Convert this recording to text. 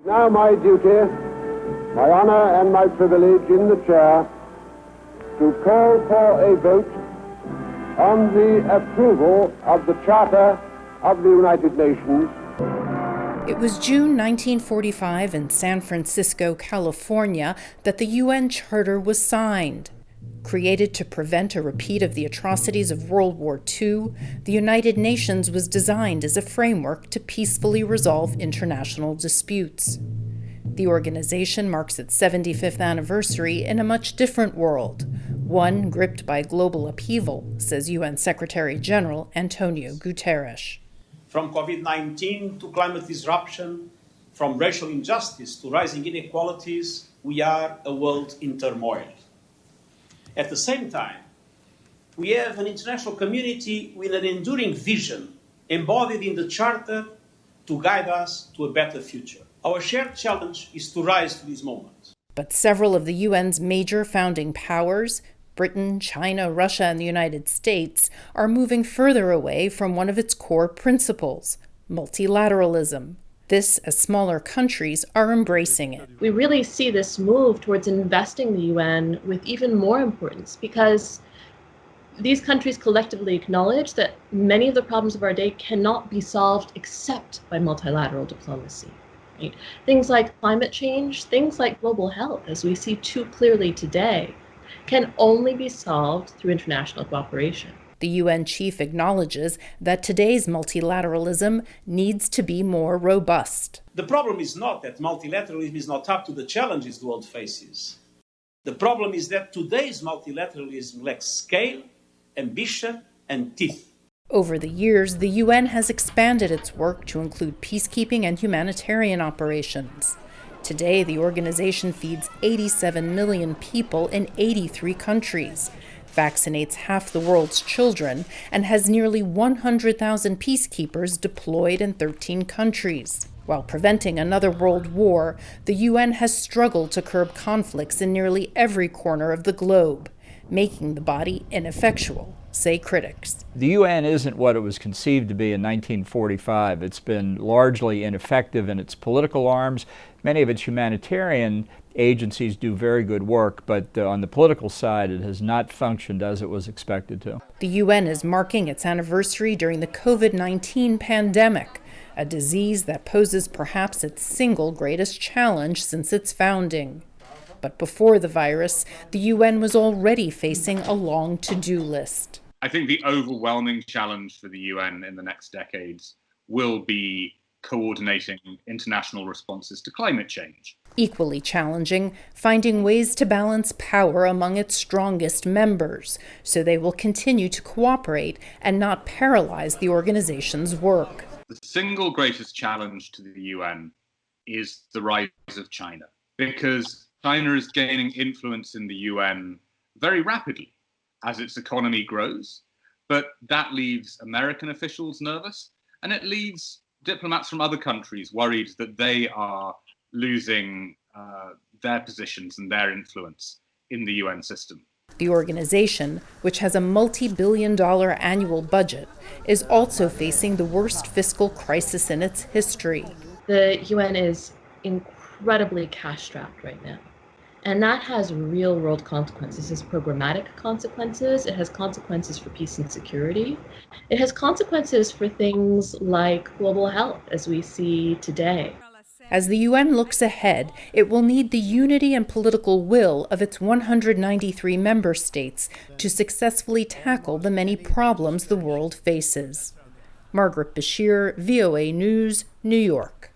Now my duty, my honor and my privilege in the chair to call for a vote on the approval of the Charter of the United Nations. It was June 1945 in San Francisco, California, that the UN Charter was signed. Created to prevent a repeat of the atrocities of World War II, the United Nations was designed as a framework to peacefully resolve international disputes. The organization marks its 75th anniversary in a much different world, one gripped by global upheaval, says UN Secretary General Antonio Guterres. From COVID-19 to climate disruption, from racial injustice to rising inequalities, we are a world in turmoil. At the same time, we have an international community with an enduring vision embodied in the Charter to guide us to a better future. Our shared challenge is to rise to this moment. But several of the UN's major founding powers, Britain, China, Russia, and the United States, are moving further away from one of its core principles, multilateralism. This, as smaller countries are embracing it. We really see this move towards investing the UN with even more importance because these countries collectively acknowledge that many of the problems of our day cannot be solved except by multilateral diplomacy. Right? Things like climate change, things like global health, as we see too clearly today, can only be solved through international cooperation. The UN chief acknowledges that today's multilateralism needs to be more robust. The problem is not that multilateralism is not up to the challenges the world faces. The problem is that today's multilateralism lacks scale, ambition, and teeth. Over the years, the UN has expanded its work to include peacekeeping and humanitarian operations. Today, the organization feeds 87 million people in 83 countries, vaccinates half the world's children, and has nearly 100,000 peacekeepers deployed in 13 countries. While preventing another world war, the UN has struggled to curb conflicts in nearly every corner of the globe, making the body ineffectual, say critics. The UN isn't what it was conceived to be in 1945. It's been largely ineffective in its political arms. Many of its humanitarian agencies do very good work, but on the political side, it has not functioned as it was expected to. The UN is marking its anniversary during the COVID-19 pandemic, a disease that poses perhaps its single greatest challenge since its founding. But before the virus, the UN was already facing a long to-do list. I think the overwhelming challenge for the UN in the next decades will be coordinating international responses to climate change. Equally challenging, finding ways to balance power among its strongest members, so they will continue to cooperate and not paralyze the organization's work. The single greatest challenge to the UN is the rise of China, because China is gaining influence in the UN very rapidly as its economy grows, but that leaves American officials nervous, and it leaves diplomats from other countries worried that they are losing their positions and their influence in the UN system. The organization, which has a multi-billion-dollar annual budget, is also facing the worst fiscal crisis in its history. The UN is incredibly cash-strapped right now. And that has real-world consequences. It has programmatic consequences. It has consequences for peace and security. It has consequences for things like global health, as we see today. As the UN looks ahead, it will need the unity and political will of its 193 member states to successfully tackle the many problems the world faces. Margaret Bashir, VOA News, New York.